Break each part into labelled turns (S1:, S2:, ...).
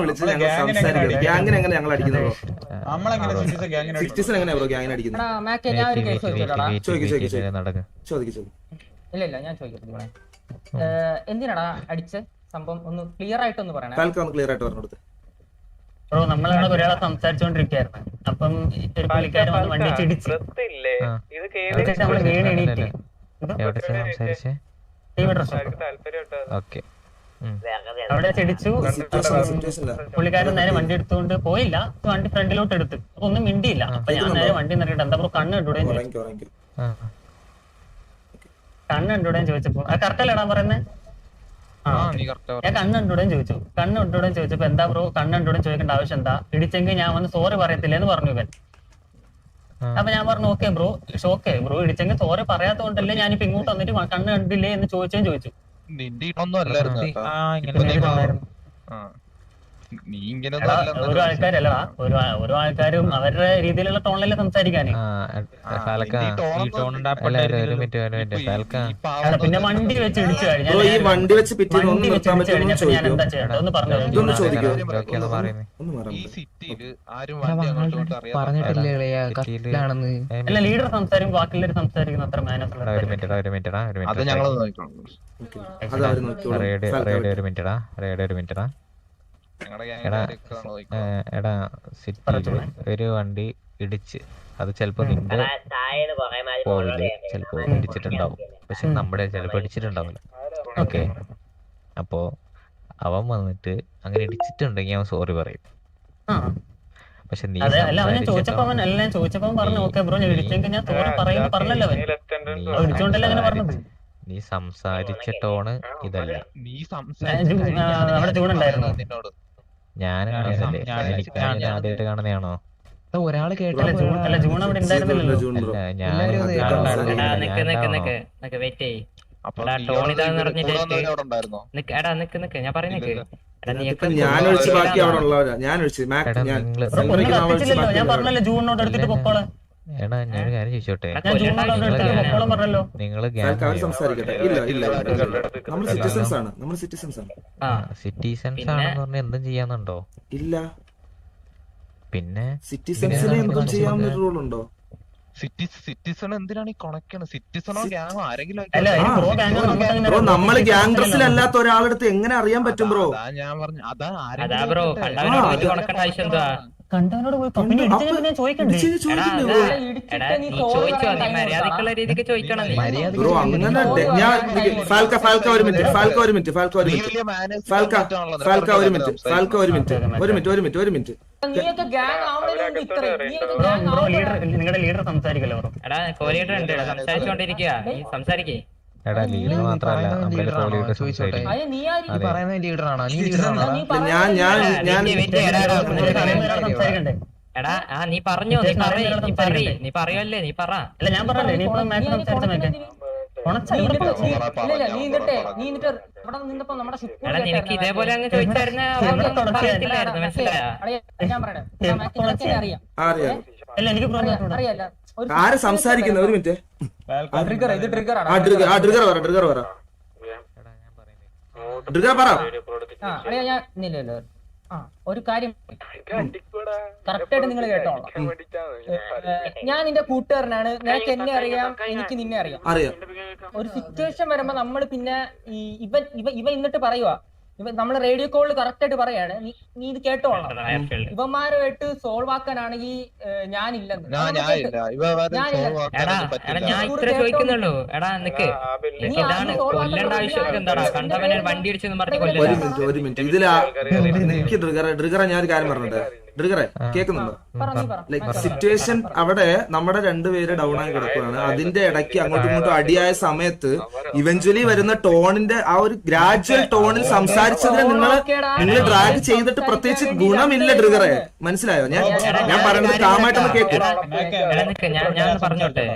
S1: വിളിച്ചത് ഞങ്ങൾ സംസാരിക്കുന്നത് ഗ്യാങ്ങിനെ എങ്ങനെ ഞങ്ങൾ അടിക്കുന്നത് സിറ്റിസൺ എങ്ങനെയാ ബ്രോ ഗ്യാങ്ങിനെ അടിക്കുന്നത്?
S2: ഇല്ല ഞാൻ ചോദിക്കട്ടെ, എന്തിനാടാ അടിച്ച സംഭവം ഒന്ന് ക്ലിയർ ആയിട്ടൊന്ന് പറയണേ.
S1: ക്ലിയർ ആയിട്ട് പറഞ്ഞു കൊടുത്ത്
S2: ബ്രോ. നമ്മളവിടെ ഒരാളെ സംസാരിച്ചോണ്ടിരിക്കായിരുന്നു, അപ്പം ഒരു പുള്ളിക്കാരൻ വന്ന് വണ്ടി ചിടിച്ച് നമ്മള് വീണ് എണീറ്റ് അവിടെ ചെടിച്ചു. പുള്ളിക്കാരൻ നേരെ വണ്ടി എടുത്തുകൊണ്ട് പോയില്ല, വണ്ടി ഫ്രണ്ടിലോട്ട് എടുത്ത്. അപ്പൊ ഒന്നും മിണ്ടിയില്ല. അപ്പൊ ഞാൻ നേരെ വണ്ടി നിറയിട്ട് എന്താ ബ്രോ കണ്ണ് കണ്ടുകൂടെയും ചോദിച്ചപ്പോ കറക്റ്റ് അല്ലേടാ പറയുന്നേ? ഞാൻ കണ്ണ് കണ്ടുകൂടെയും ചോദിച്ചപ്പോ എന്താ ബ്രോ കണ്ണ് കണ്ടുകൂടെയും ചോദിക്കേണ്ട ആവശ്യം എന്താ, ഇടിച്ചെങ്കിൽ ഞാൻ വന്ന് സോറി പറയത്തില്ലെന്ന് പറഞ്ഞു ഇവൻ. അപ്പൊ ഞാൻ പറഞ്ഞു ഓക്കെ ബ്രോ ഇടിച്ചെങ്കിൽ സോറി പറയാത്തോണ്ടല്ലേ ഞാനിപ്പോ ഇങ്ങോട്ട് വന്നിട്ട് കണ്ണ് കണ്ടില്ലേ എന്ന് ചോദിച്ചു. ഓരോ ആൾക്കാരല്ലടാ, ഓരോ ആൾക്കാരും അവരുടെ രീതിയിലുള്ള ടോണിലല്ലേ സംസാരിക്കാന്. പിന്നെ വണ്ടി വെച്ച് ഇടിച്ചു കഴിഞ്ഞാൽ ഞാൻ എന്താ ചെയ്യണ്ട ഒന്ന് പറഞ്ഞു. അല്ല ലീഡർ സംസാരിക്കും ബാക്കിയുള്ളവർ സംസാരിക്കുന്ന അത്ര മാനസ്.
S3: എടാ സിറ്റിയില് ഒരു വണ്ടി ഇടിച്ച് അത് ചിലപ്പോ നിന്റെ പോവില് ചിലപ്പോ ഇടിച്ചിട്ടുണ്ടാവും, പക്ഷെ നമ്മുടെ ചിലപ്പോ ഇടിച്ചിട്ടുണ്ടാവില്ല. ഓക്കെ, അപ്പോ അവൻ വന്നിട്ട് അങ്ങനെ ഇടിച്ചിട്ടുണ്ടെങ്കിൽ അവൻ സോറി പറയും. പക്ഷെ നീ നീ സംസാരിച്ച ടോണ് ഇതല്ല. ഞാൻ ആദ്യമായിട്ട് കാണുന്നതാണോ?
S2: ഒരാള്
S3: എടാ ഞാനൊരു കാര്യം ചോദിച്ചോട്ടെ, നിങ്ങള് സിറ്റിസൺസ് ആണെന്ന് പറഞ്ഞാൽ എന്തും ചെയ്യാന്നുണ്ടോ?
S1: ഇല്ല.
S3: പിന്നെ
S4: സിറ്റിസൺ എന്തിനാണ് ഈ കൊണക്കാണ്? സിറ്റിസണോ ഗ്യാങ്ങോ ആരെങ്കിലും
S1: നമ്മള് ഗ്യാങ് ഡ്രസ്സിലല്ലാത്ത ഒരാളടുത്ത് എങ്ങനെ അറിയാൻ പറ്റും ബ്രോ?
S4: ഞാൻ പറഞ്ഞു അതാ
S2: കണ്ടവനോട് പോയി
S1: ബ്രോ അങ്ങനെ ഒരു മിനിറ്റ്
S2: നിങ്ങളുടെ ലീഡർ സംസാരിക്കല്ലോ.
S3: സംസാരിക്കേ. എടാ ലീഡർ മാത്രല്ല
S5: പറയുന്ന ലീഡറാണോ? നീ
S2: എടാ നീ പറഞ്ഞോ, നീ പറയല്ലേ, നീ പറ. അല്ല ഞാൻ പറഞ്ഞല്ലേ നിനക്ക് ഇതേപോലെ അങ്ങ് ചോദിച്ചായിരുന്നു.
S1: ആര് സംസാരിക്കുന്ന? ഒരു മിനിറ്റ്,
S2: ഒരു കാര്യം കറക്റ്റായിട്ട് നിങ്ങൾ കേട്ടോളാം. ഞാൻ നിന്റെ കൂട്ടുകാരനാണ്, നിനക്ക് എന്നെ അറിയാം, എനിക്ക് നിന്നെ അറിയാം. ഒരു സിറ്റുവേഷൻ വരുമ്പോ നമ്മള് പിന്നെ ഇവ എന്നിട്ട് പറയുക, നമ്മള് റേഡിയോ കോളിൽ കറക്റ്റ് ആയിട്ട് പറയാണ്, നീ ഇത് കേട്ടോളാം. ഇവന്മാരുമായിട്ട് സോൾവ് ആക്കാനാണെങ്കിൽ ഞാനില്ലെന്ന്. ഞാൻ ഇത്ര ചോദിക്കുന്നുള്ളൂ. എടാ നിക്ക്, കൊല്ലേണ്ട ആവശ്യമൊക്കെ എന്താടാ? കണ്ടവനെ വണ്ടി അടിച്ചെന്ന് പറഞ്ഞ് കൊല്ലം.
S1: ഒരു മിനിറ്റ് ഞാൻ ഒരു കാര്യം പറഞ്ഞിട്ട് കേൾക്കുന്നുണ്ടോ? ലൈക് സിറ്റുവേഷൻ അവിടെ നമ്മുടെ രണ്ടുപേര് ഡൗൺ ആയി കിടക്കുകയാണ്. അതിന്റെ ഇടയ്ക്ക് അങ്ങോട്ടും ഇങ്ങോട്ടും അടിയായ സമയത്ത് ഇവഞ്ച്വലി വരുന്ന ടോണിന്റെ ആ ഒരു ഗ്രാജുവൽ ടോണിൽ സംസാരിച്ചതിനെ നിങ്ങൾ ഡ്രാഗ് ചെയ്തിട്ട് പ്രത്യേകിച്ച് ഗുണമില്ല ട്രിഗറെ. മനസ്സിലായോ? ഞാൻ പറയുന്നത് കാമായിട്ടൊന്ന് കേൾക്കും.
S2: പറഞ്ഞോട്ടെ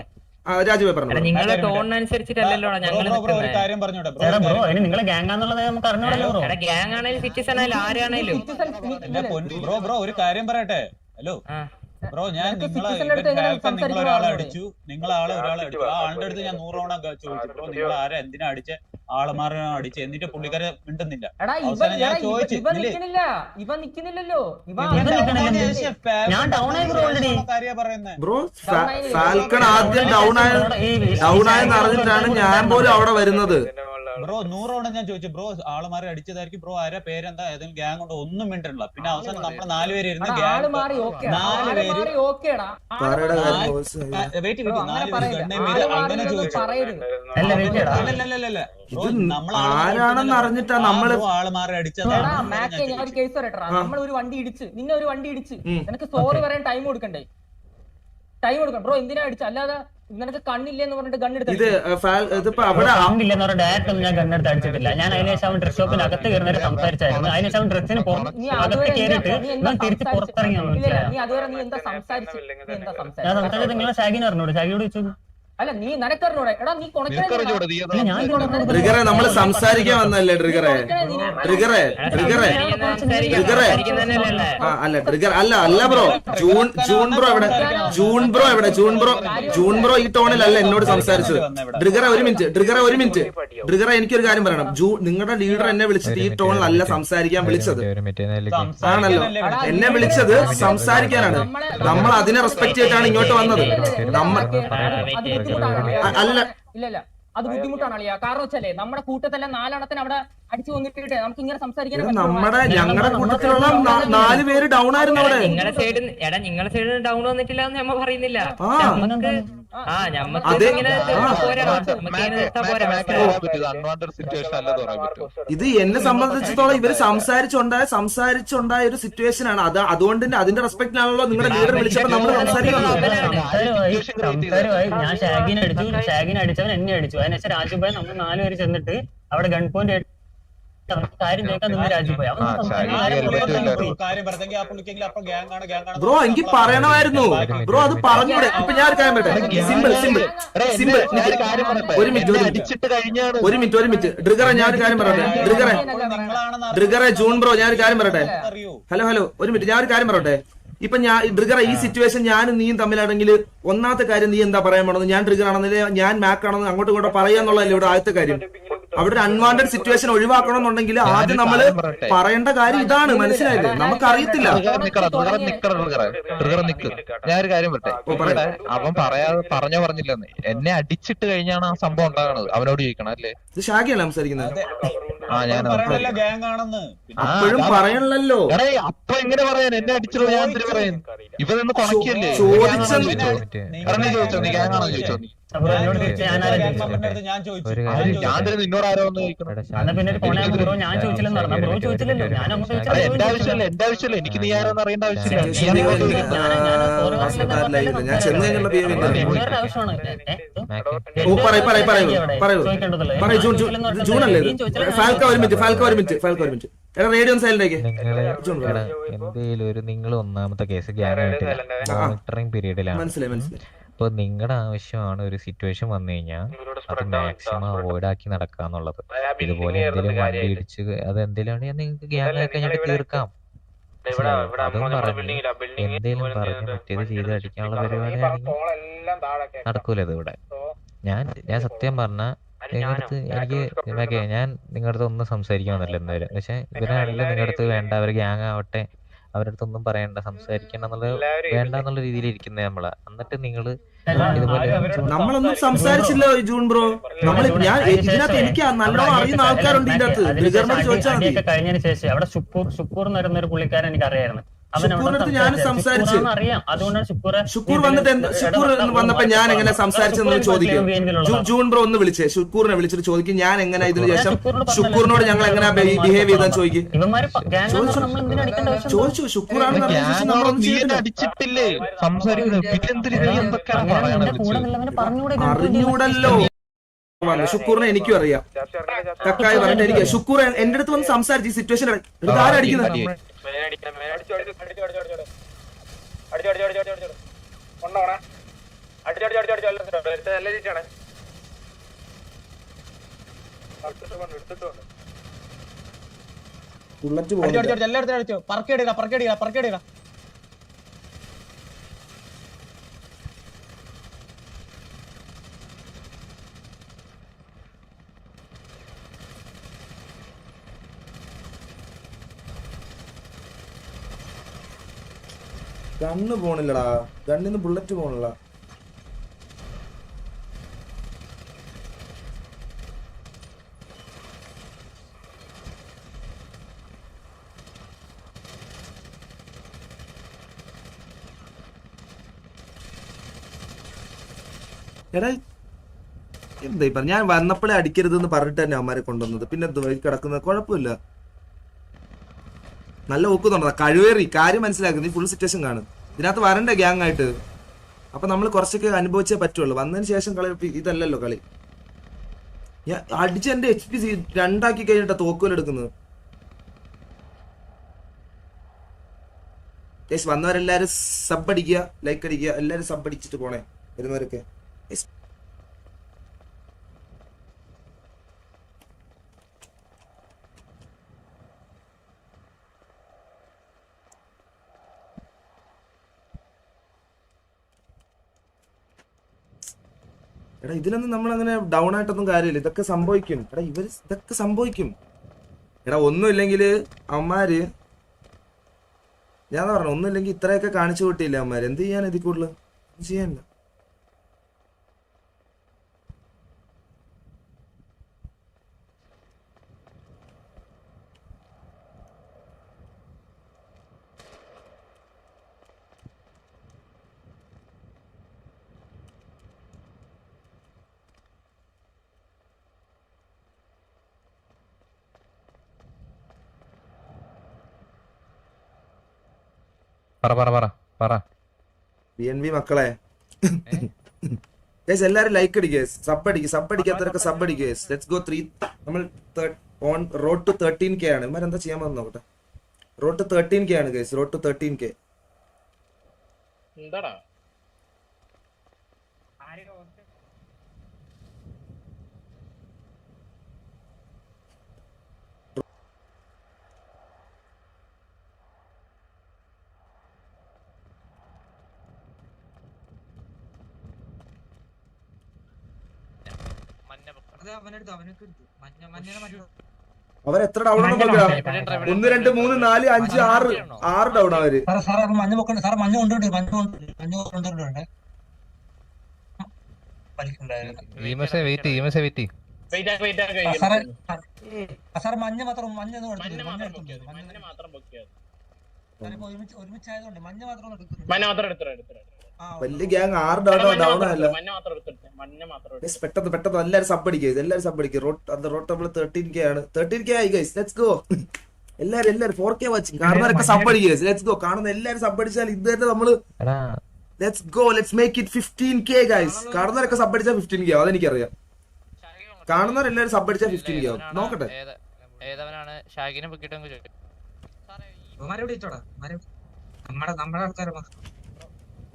S1: രാജുവേ പറഞ്ഞു.
S2: നിങ്ങളുടെ ടോണിനനുസരിച്ചിട്ടല്ലോ ഞങ്ങൾ നിങ്ങളെ ഗ്യാങ് ആണെന്നുള്ളത് നമുക്ക് അറിഞ്ഞോളൂ. ഗ്യാങ് ആണെങ്കിലും സിറ്റിസൺ ആയാലും ആരാണേലും.
S6: ബ്രോ ഒരു കാര്യം പറയട്ടെ. ഹലോ,
S5: ബ്രോ ഞാൻ ഒരാളെ അടിച്ചു, ഒരാളെ അടിച്ചു. ആ ആളുടെ അടുത്ത് ഞാൻ 100 തവണ ചോദിച്ചു, ബ്രോ നിങ്ങൾ ആരാ, എന്തിനാ അടിച്ച്, ആളുമാരെ അടിച്ച്. എന്നിട്ട് പുള്ളിക്കാരെ മിണ്ടുന്നില്ല. അവസാനം ഞാൻ ചോദിച്ചു
S2: ഇവ നിക്കുന്നില്ലല്ലോ.
S1: ബ്രോ ഫാൽക്കൺ ആദ്യം ഡൗൺ ആയെന്ന് അറിഞ്ഞിട്ടാണ് ഞാൻ പോലും അവിടെ വരുന്നത്.
S5: ബ്രോ 100 തവണ ഞാൻ ചോദിച്ചു, ബ്രോ ആളുമാരെ അടിച്ചതായിരിക്കും, ബ്രോ ആരാ, പേരെന്താ, ഏതെങ്കിലും ഗ്യാങ് കൊണ്ട്, ഒന്നും മിണ്ടല്ല. പിന്നെ അവസാനം നമ്മള് 4 പേര് ഇരുന്ന് ഗ്യാങ് 4 പേര് അങ്ങനെ ചോദിച്ചു. ബ്രോ
S1: ആരാണെന്ന് അറിഞ്ഞിട്ടാ നമ്മള്
S5: ആളുമാരെ അടിച്ചത്.
S2: ഒരു കേസ് പറയട്ടാ, നമ്മൾ ഒരു വണ്ടി ഇടിച്ച്, നിന്നെ ഒരു വണ്ടി ഇടിച്ച്, നിനക്ക് സോറി പറയാൻ ടൈം കൊടുക്കണ്ടേ? ടൈം കൊടുക്കണം ബ്രോ. എന്തിനാ അടിച്ച? അല്ലാതെ നിനക്ക് കണ്ണില്ലെന്ന് പറഞ്ഞിട്ട് ഗണ്ണെടുത്ത്
S6: ഡയറക്റ്റ് ഒന്നും ഞാൻ ഗണ്ണെടുത്ത് അടിച്ചിട്ടില്ല. ഞാൻ അതിനുശേഷം അവൻ ഡ്രസ് ഷോപ്പിന് അകത്ത് കയറുന്നവരെ സംസാരിച്ചായിരുന്നു. അതിനുശേഷം അവൻ ഡ്രസ്സിന് അകത്ത് കയറിയിട്ട് ഞാൻ തിരിച്ച് പുറത്തിറങ്ങി. ഞാൻ സംസാരിച്ചത് നിങ്ങളെ ഷാഗിന് പറഞ്ഞോട്, ഷാഗിയോട് ചോദിച്ചു.
S2: അല്ല നീ നിനക്കറിഞ്ഞൂടെ? എടാ നീ
S1: ട്രിഗറെ നമ്മള് സംസാരിക്കാൻ വന്നല്ലേ ട്രിഗറെ? അല്ല ട്രിഗർ അല്ല ബ്രോ. ജൂൺ ബ്രോ എവിടെ? ജൂൺ ബ്രോ ഈ ടോണിലല്ല എന്നോട് സംസാരിച്ചത്. ട്രിഗറെ ഒരു മിനിറ്റ്. ട്രിഗറെ എനിക്കൊരു കാര്യം പറയണം. നിങ്ങളുടെ ലീഡർ എന്നെ വിളിച്ചിട്ട് ഈ ടോണിലല്ല സംസാരിക്കാൻ വിളിച്ചത്. ആണല്ലോ, എന്നെ വിളിച്ചത് സംസാരിക്കാനാണ്. നമ്മൾ അതിനെ റെസ്പെക്ട് ചെയ്തിട്ടാണ് ഇങ്ങോട്ട് വന്നത്.
S2: ഇല്ല അത് ബുദ്ധിമുട്ടാണ് അളിയാ. കാരണം വെച്ചാലേ നമ്മുടെ കൂട്ടത്തിലെ 4 എണ്ണത്തിന് അവിടെ അടിച്ചു വന്നിട്ട് നമുക്ക് ഇങ്ങനെ സംസാരിക്കാൻ.
S1: ഞങ്ങളുടെ കൂട്ടത്തിലുള്ള 4 പേര് ഡൗൺ ആയിരുന്നു അവിടെ.
S7: നിങ്ങളുടെ സൈഡിൽ ഡൗൺ വന്നിട്ടില്ല എന്ന് നമ്മ പറയുന്നില്ല.
S1: ഇത് എന്നെ സംബന്ധിച്ചിടത്തോളം ഇവര് സംസാരിച്ചുണ്ടായ ഒരു സിറ്റുവേഷൻ ആണ്. അതുകൊണ്ട് തന്നെ അതിന്റെ റെസ്പെക്റ്റിനാണല്ലോ നിങ്ങളുടെ ലീഡർ വിളിച്ചപ്പോൾ നമ്മൾ സംസാരിക്കുന്നത്.
S6: ഞാൻ ഷാഗിനെ അടിച്ചവൻ എന്നെ അടിച്ചു. അതിനുശേഷം രാജുഭായി നമ്മൾ 4 പേര് ചെന്നിട്ട് അവിടെ ഗൺ പോയിന്റ് കാര്യം കേൾക്കാൻ നിന്ന് രാജുഭായി
S1: ബ്രോ എനിക്ക് പറയണമായിരുന്നു ബ്രോ. അത് പറഞ്ഞൂടെ? ഇപ്പൊ ഞാൻ ഒരു കാര്യം പറയട്ടെ. സിമ്പിൾ ഒരു മിനിറ്റ് ഡ്രിഗറെ ഞാൻ ഒരു കാര്യം പറയട്ടെ. ഡ്രിഗറെ ജൂൺ ബ്രോ ഞാൻ ഒരു കാര്യം പറയട്ടെ. ഹലോ ഒരു മിനിറ്റ് ഞാൻ ഒരു കാര്യം പറയട്ടെ. ഇപ്പൊ ഞാൻ ട്രിഗറെ ഈ സിറ്റുവേഷൻ ഞാനും നീയും തമ്മിലാണെങ്കിൽ ഒന്നാമത്തെ കാര്യം നീ എന്താ പറയാൻ പോണെന്ന്, ഞാൻ ട്രിഗർ ആണെന്നില്ല ഞാൻ മാക്ക് ആണെന്ന് അങ്ങോട്ടും ഇങ്ങോട്ടും പറയാന്നുള്ളതല്ലേ ഇവിടെ ആദ്യത്തെ കാര്യം. അവിടെ ഒരു അൺവാണ്ടഡ് സിറ്റുവേഷൻ ഒഴിവാക്കണമെന്നുണ്ടെങ്കിൽ ആദ്യം നമ്മള് പറയേണ്ട കാര്യം ഇതാണ്. മനസ്സിലായില്ലേ? നമുക്കറിയത്തില്ല.
S4: ഞാനൊരു കാര്യം പറയട്ടെ. അവൻ പറഞ്ഞില്ലെന്ന്, എന്നെ അടിച്ചിട്ട് കഴിഞ്ഞാണ് ആ സംഭവം ഉണ്ടാകണത്. അവനോട് ചോദിക്കണം അല്ലേ?
S1: ഇത് ഷാഗിയല്ല സംസാരിക്കുന്നത്.
S5: അപ്പോഴും
S1: പറയണല്ലോ.
S4: അപ്പൊ എങ്ങനെ പറയാൻ? എന്നെ അടിച്ചോ ഞാൻ എന്തിനു പറയാൻ? ഇവനൊന്ന് കൊണക്കിയല്ലേ? ചോദിച്ചോ നീ ഗ്യാങ്ങാണോ ചോദിച്ചോ നീ? നിന്നോട് ആരോ ഒന്ന് എന്റെ ആവശ്യമല്ല. എനിക്ക് നീ ആരോന്ന് അറിയേണ്ട ആവശ്യമില്ല.
S1: ഞാൻ ചെന്ന് കഴിഞ്ഞുള്ള ജൂൺ അല്ലേ? ഫാൽക്ക ഒരു മിനിറ്റ് എടാ റേഡിയോ സൈലന്റ്
S3: എന്തേലും നിങ്ങൾ ഒന്നാമത്തെ കേസ് ഗ്യാങ്ങായിട്ടില്ല, മോണിറ്ററിംഗ് പീരീഡിലാണ്.
S1: മനസ്സിലായി.
S3: അപ്പൊ നിങ്ങളുടെ ആവശ്യമാണ് ഒരു സിറ്റുവേഷൻ വന്നു കഴിഞ്ഞാൽ അത് മാക്സിമം അവോയ്ഡ് ആക്കി നടക്കാന്നുള്ളത്. ഇതുപോലെ എന്തെങ്കിലും വണ്ടി ഇടിച്ച് അത് എന്തെങ്കിലും നിങ്ങൾക്ക് ഗ്യാങ് ആയി കഴിഞ്ഞിട്ട് തീർക്കാം. അതും പറഞ്ഞ് എന്തേലും പറഞ്ഞ് മറ്റേത് ചെയ്ത് അടിക്കാനുള്ള പരിപാടിയാണെങ്കിൽ നടക്കൂല ഇത് ഇവിടെ. ഞാൻ സത്യം പറഞ്ഞ നിങ്ങളടുത്ത് ഞാൻ നിങ്ങളുടെ അടുത്ത് ഒന്നും സംസാരിക്കാൻ വന്നില്ല എന്തായാലും. പക്ഷെ ഇവരാണെങ്കിലും നിങ്ങളുടെ അടുത്ത് വേണ്ട, അവർ ഗ്യാങ് ആവട്ടെ, അവരുടെ അടുത്തൊന്നും പറയണ്ട, സംസാരിക്കണം എന്നുള്ളത് വേണ്ട എന്നുള്ള രീതിയിൽ ഇരിക്കുന്നത് നമ്മള്. എന്നിട്ട് നിങ്ങള്
S1: നമ്മളൊന്നും സംസാരിച്ചില്ല ജൂൺ ബ്രോ. ഞാൻ ഇതിനകത്ത് എനിക്ക് നല്ലോണം അറിയുന്ന ആൾക്കാരുണ്ട് ഇതിനകത്ത്. ചോദിച്ചാൽ
S6: കഴിഞ്ഞതിന് ശേഷം അവിടെ ഷുക്കൂർ എന്ന് പറയുന്ന ഒരു പുള്ളിക്കാരൻ എനിക്ക് അറിയായിരുന്നു.
S1: ഞാൻ സംസാരിച്ചു. ഷുക്കൂർ വന്നപ്പോ ഞാൻ എങ്ങനെ സംസാരിച്ചെന്ന് ചോദിക്കും. ജൂൺ ബ്രോ ഒന്ന് വിളിച്ചേ, ഷുക്കൂറിനെ വിളിച്ചിട്ട് ചോദിക്കും ഞാൻ എങ്ങനെ ഇതിനു ശേഷം ഷുക്കൂറിനോട് ഞങ്ങൾ എങ്ങനെ ബിഹേവ് ചെയ്താൽ ചോദിക്കും. ചോദിച്ചു ഷുക്കൂറാണ് അറിഞ്ഞൂടല്ലോ. ഷുക്കൂറിനെ എനിക്കും അറിയാം. കക്കായി പറഞ്ഞിട്ട് എനിക്ക് ഷുക്കൂർ എന്റെ അടുത്ത് വന്ന് സംസാരിച്ചു ഈ സിറ്റുവേഷൻ. ആരടിക്കുന്നത്? ഗണ്ണ് പോണില്ലടാ, ഗണ്ണിന്ന് ബുള്ളറ്റ് പോണില്ല. എടാ എന്താ ഇപ്പൊ ഞാൻ വന്നപ്പോഴേ അടിക്കരുതെന്ന് പറഞ്ഞിട്ട് തന്നെ അവന്മാരെ കൊണ്ടുവന്നത്. പിന്നെ കിടക്കുന്നത് കുഴപ്പമില്ല, നല്ല ഒക്കുന്നുണ്ടോ കഴിവേറി. കാര്യം മനസ്സിലാക്കുന്നു, ഈ ഫുൾ സിറ്റുവേഷൻ കാണും. ഇതിനകത്ത് വരണ്ടേ ഗ്യാങ് ആയിട്ട്. അപ്പൊ നമ്മൾ കുറച്ചൊക്കെ അനുഭവിച്ചേ പറ്റുള്ളൂ. വന്നതിന് ശേഷം കളി ഇതല്ലല്ലോ കളി. ഞാൻ അടിച്ച് എന്റെ HP 2 കഴിഞ്ഞിട്ടാ തോക്കുവലെടുക്കുന്നത്. വന്നവരെല്ലാരും സബ് അടിക്കുക, ലൈക്ക് അടിക്കുക, എല്ലാരും സബ് അടിച്ചിട്ട് പോണേ വരുന്നവരൊക്കെ. എടാ ഇതിലൊന്നും നമ്മൾ അങ്ങനെ ഡൗൺ ആയിട്ടൊന്നും കാര്യമില്ല. ഇതൊക്കെ സംഭവിക്കും. എടാ ഇതൊക്കെ സംഭവിക്കും. എടാ ഒന്നുമില്ലെങ്കിൽ അവന്മാര്, ഞാൻ പറഞ്ഞു ഒന്നുമില്ലെങ്കിൽ ഇത്രയൊക്കെ കാണിച്ചു കൂട്ടിയില്ല അവന്മാര്. എന്ത് ചെയ്യാൻ ഇതിൽ കൂടുതൽ ചെയ്യാനില്ല. BNB മക്കളെ എല്ലാരും ലൈക്ക് അടിക്കുക, സബ് അടിക്കാത്തവരൊക്കെ സബ് അടിക്കുക. Let's go 3. നമ്മൾ ഓൺ റോഡ് ടു 13K ആണ്. ഇവരെന്താ ചെയ്യാൻ വന്നു നോക്കട്ടെ. റോഡ് ടു 13K ആണ് ഗൈസ്, റോഡ് ടു 13K.
S8: എന്താടാ അവരെത്ര ഡൗൺ ആണ് നോക്കാം. 1 2 3 4 5 6 ഡൗൺ അവര്. വലിയ ഗ്യാങ് 6 ഡൗൺ അല്ല. പെട്ടെന്ന് എല്ലാരും സബ് അടിക്കുക. റോഡ് നമ്മൾ 13K ആണ്. 13K ആയി ഗൈസ്, ലെറ്റ്സ് ഗോ. എല്ലാരും 4K വാച്ചിങ് കാണുന്നവരൊക്കെ സബ് അടിക്കുക. Let's go. കാണുന്ന എല്ലാരും സബ് അടിച്ചാൽ ഇത് തന്നെ നമ്മള് let's go. Let's make it 15K guys. കാണുന്നവരൊക്കെ സബ് അടിച്ചാൽ 15K ആവും, അതെനിക്കറിയാം. കാണുന്നവരെല്ലാരും സബ് അടിച്ചാൽ 15K ആവും. നോക്കട്ടെ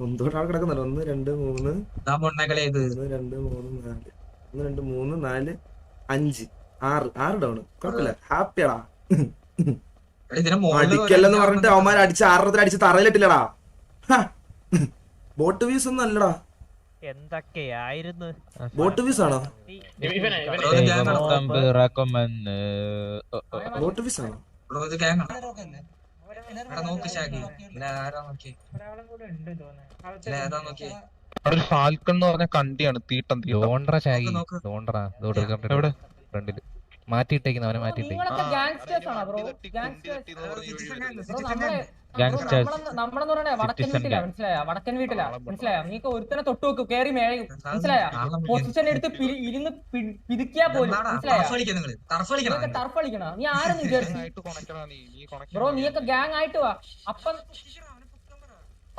S8: ഒന്നുകൂടെ ആൾ കിടക്കുന്നുണ്ട്. 1 2 3 4 5 6 ഡൗൺ. കുഴപ്പമില്ല, ഹാപ്പിയാടാ. അടിക്കല്ലെന്ന് പറഞ്ഞിട്ട് അവന്മാർ അടിച്ച് 6 അടിച്ച് തറയിലിട്ടില്ലടാ. ബോട്ട് വ്യൂസ് ഒന്നും അല്ലടാ.
S3: എന്തൊക്കെയായിരുന്നു
S1: ബോട്ട് വ്യൂസ് ആണോ? ബോട്ട് വ്യൂസ് ആണോ?
S4: ഒരു ഫാൽക്കൺ എന്ന് പറഞ്ഞ കണ്ടിയാണ് തീട്ടം ഫ്രണ്ടില് മാറ്റിയിട്ടേക്കുന്ന അവനെ
S2: നമ്മളെന്ന് പറഞ്ഞാ വടക്കൻ വീട്ടിലാ മനസ്സിലായോ? നീക്ക് ഒരുത്തനെ തൊട്ട് വെക്കും, കേറി മേഴയും, മനസ്സിലായോ? പൊസിഷൻ എടുത്ത് ഇരുന്ന് പിതിക്കാ പോലും, മനസ്സിലായോ? ടർഫ് കളിക്കണ നീ ആരെന്ന് വിചാരിച്ചു ബ്രോ? നീയൊക്കെ ഗ്യാങ് ആയിട്ട് വാ. അപ്പം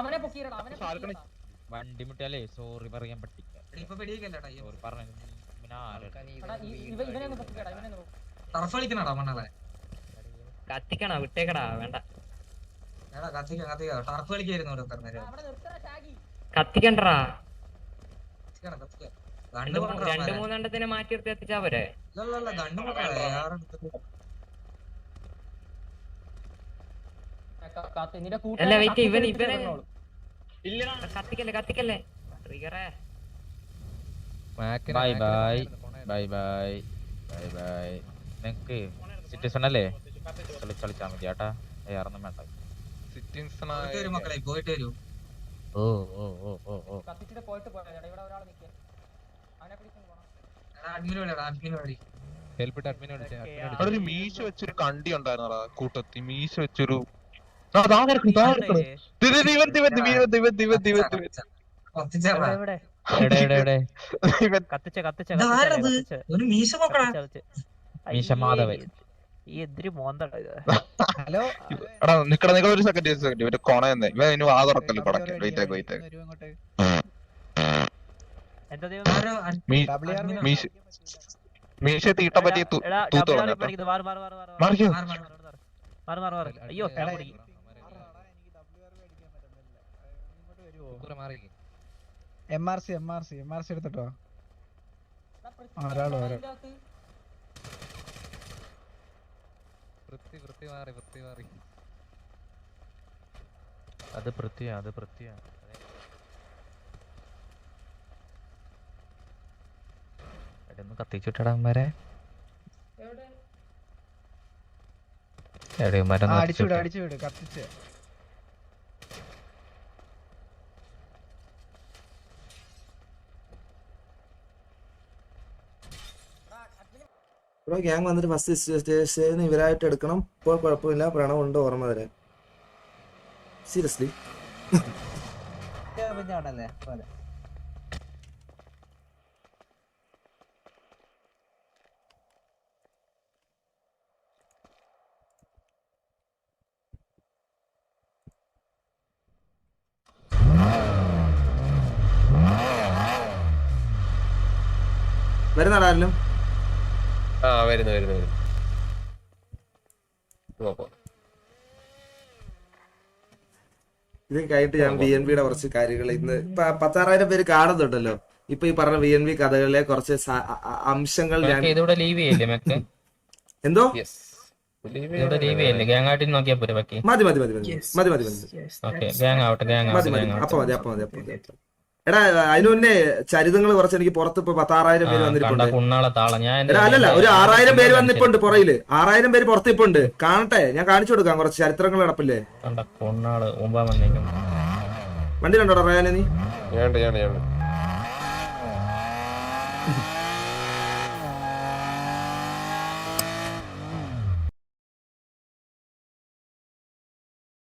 S2: അവനെ പൊക്കിയിരടാ, അവനെ
S3: വണ്ടി മുട്ടിയാലേ സോറി പറയാൻ പറ്റില്ല.
S7: കത്തിക്കണ വിട്ടേക്കടാ, വേണ്ട കത്തിക്കണ്ടടാ. 2-3 എണ്ണത്തിനെ മാറ്റി എടുത്ത് എത്തിച്ചാ പോരെ. അല്ല വെയിറ്റ്, ഇവനെ കത്തിക്കല്ലേ ട്രിഗറേ.
S3: Bye bye bye bye bye bye. നിങ്ങക്ക് സിറ്റിസൺ അല്ലേ കളിച്ചാ മതി ചേട്ടാ, വേറൊന്നും വേണ്ട.
S4: മക്കളെ പോയിട്ട് വരൂ.
S3: ഓ ഓ ഓ ഓ ഓ
S2: കത്തിച്ചിട്ട് പോയിട്ട് പോയാ ഇവിടെ ഒരാൾ നിൽക്കുക അവനെ പിടിച്ചു പോകണം.
S4: അവിടെ ഒരു മീശ വെച്ചൊരു കണ്ടി ഉണ്ടായിരുന്നടാ കൂട്ടത്തി. മീശ വെച്ചൊരു
S3: മീശമാധവൻ
S2: ഹലോ
S4: എടാ നിക്കട നിങ്ങൾ ഒരു സെക്കൻഡ് ഇവന്റെ കൊണയെന്ന് ഇവ അതിന് വാ തുറക്കല്ലോ കൊടക്കെ. വെയിറ്റ് മീശ തീട്ട പറ്റി തൂത്ത് മാറിക്കോ.
S3: അയ്യോ
S9: MRC എടുത്തിട്ടോ. ഒരാളോ
S3: അത് പൃഥ്വിയാ ഒന്ന് കത്തിച്ചിട്ടടാ
S9: അടിച്ചു വിട് കത്തിച്ച്.
S8: ഇവിടെ ഗ്യാങ് വന്നിട്ട് ഫസ്റ്റ് സ്റ്റേഷൻ ഇവരായിട്ട് എടുക്കണം. ഇപ്പോൾ കുഴപ്പമില്ല, പ്രണവുണ്ട് ഓർമ്മ തരാൻ. സീരിയസ്ലി വരുന്നാടാലും
S4: വരുന്നു.
S8: ഇത് കഴിഞ്ഞിട്ട് ഞാൻ BNBയുടെ കുറച്ച് കാര്യങ്ങൾ ഇന്ന് ഇപ്പൊ 16,000 പേര് കാണുന്നുണ്ടല്ലോ. ഇപ്പൊ ഈ പറഞ്ഞ BNB കഥകളിലെ കുറച്ച് അംശങ്ങൾ ഞാൻ
S7: ലീവ് ചെയ്യല്ലേ
S8: എന്തോ മതി. എടാ അതിന് മുന്നേ ചരിതങ്ങൾ കുറച്ച് എനിക്ക് പുറത്ത് ഇപ്പൊ 16,000 പേര് വന്നിട്ടുണ്ട്. എടാ അല്ലല്ല, ഒരു 6,000 പേര് വന്നിപ്പുണ്ട് പുറയില്. 6,000 പേര് പുറത്ത് ഇപ്പൊ ഉണ്ട്. കാണട്ടെ, ഞാൻ കാണിച്ചു കൊടുക്കാം കുറച്ച് ചരിത്രങ്ങൾ കിടപ്പില്ലേ. വണ്ടിയിലുണ്ടോടാ റയാനെ നീ?